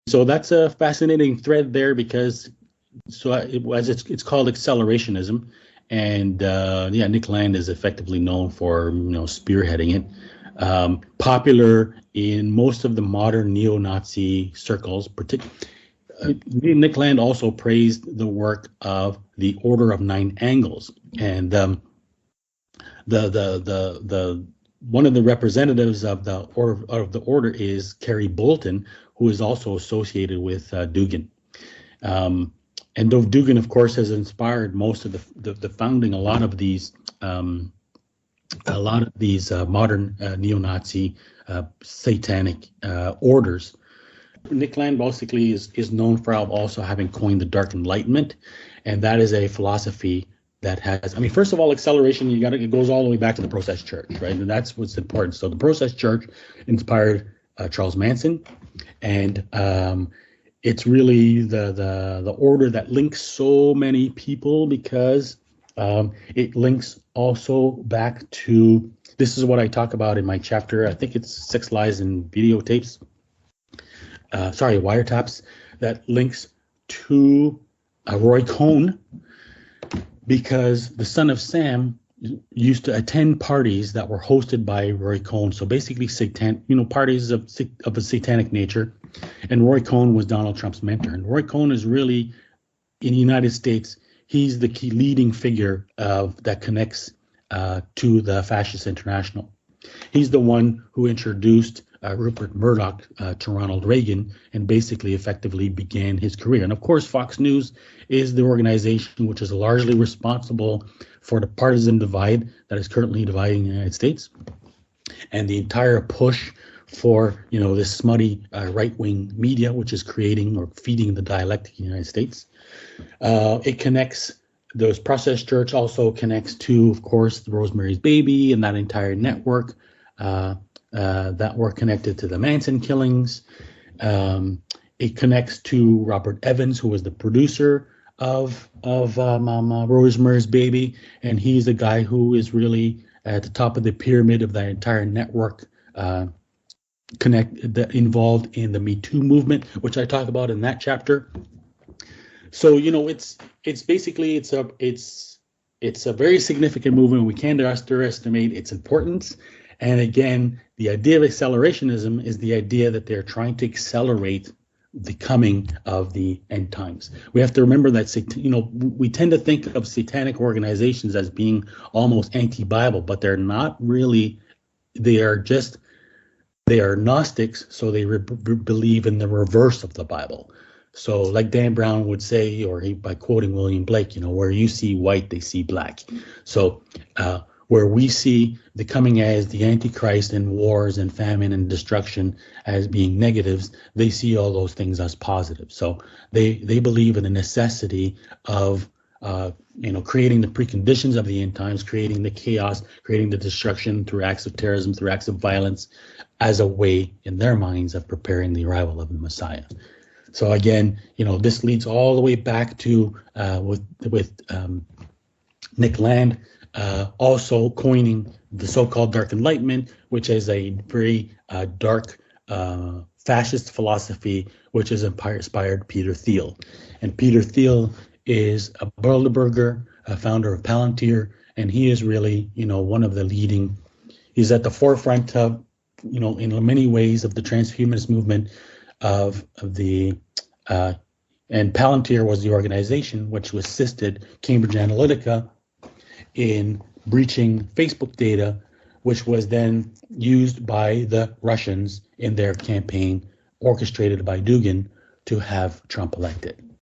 So that's a fascinating thread there because it's called Accelerationism, and Nick Land is effectively known for spearheading it. Popular in most of the modern neo-Nazi circles, Nick Land also praised the work of the Order of Nine Angles, and the one of the representatives of the order is Kerry Bolton, who is also associated with Dugin. And though Dugin, of course, has inspired most of the founding, a lot of these modern neo-Nazi satanic orders. Nick Land basically is known for also having coined the Dark Enlightenment, and that is a philosophy that has, first of all, acceleration, it goes all the way back to the Process Church, right? And that's what's important. So the Process Church inspired Charles Manson, and it's really the order that links so many people because it links also back to, this is what I talk about in my chapter, I think it's Six Lies and Videotapes, Wiretaps, that links to Roy Cohn, because the son of Sam used to attend parties that were hosted by Roy Cohn. So basically parties of a satanic nature. And Roy Cohn was Donald Trump's mentor. And Roy Cohn is really, in the United States, he's the key leading figure that connects to the Fascist International. He's the one who introduced Rupert Murdoch to Ronald Reagan and basically effectively began his career. And of course, Fox News is the organization which is largely responsible for the partisan divide that is currently dividing the United States, and the entire push for this smutty right-wing media, which is creating or feeding the dialectic in the United States. It connects, those Process Church also connects to, of course, the Rosemary's Baby and that entire network that were connected to the Manson killings. It connects to Robert Evans, who was the producer of Rosemary's Baby, and he's the guy who is really at the top of the pyramid of that entire network involved in the Me Too movement, which I talk about in that chapter. So it's basically it's a very significant movement. We can't underestimate its importance. And again, the idea of accelerationism is the idea that they're trying to accelerate the coming of the end times. We have to remember that, we tend to think of satanic organizations as being almost anti-Bible, but they're not really. They are Gnostics, so they believe in the reverse of the Bible. So like Dan Brown would say, by quoting William Blake, where you see white, they see black. So where we see the coming as the Antichrist and wars and famine and destruction as being negatives, they see all those things as positive. So they believe in the necessity of creating the preconditions of the end times, creating the chaos, creating the destruction through acts of terrorism, through acts of violence, as a way in their minds of preparing the arrival of the Messiah. So again, this leads all the way back to with Nick Land also coining the so-called Dark Enlightenment, which is a very dark fascist philosophy, which has inspired Peter Thiel. And Peter Thiel is a Bilderberger, a founder of Palantir, and he is really, one of the leading. He's at the forefront of, in many ways, of the transhumanist movement of the. And Palantir was the organization which assisted Cambridge Analytica in breaching Facebook data, which was then used by the Russians in their campaign, orchestrated by Dugin, to have Trump elected.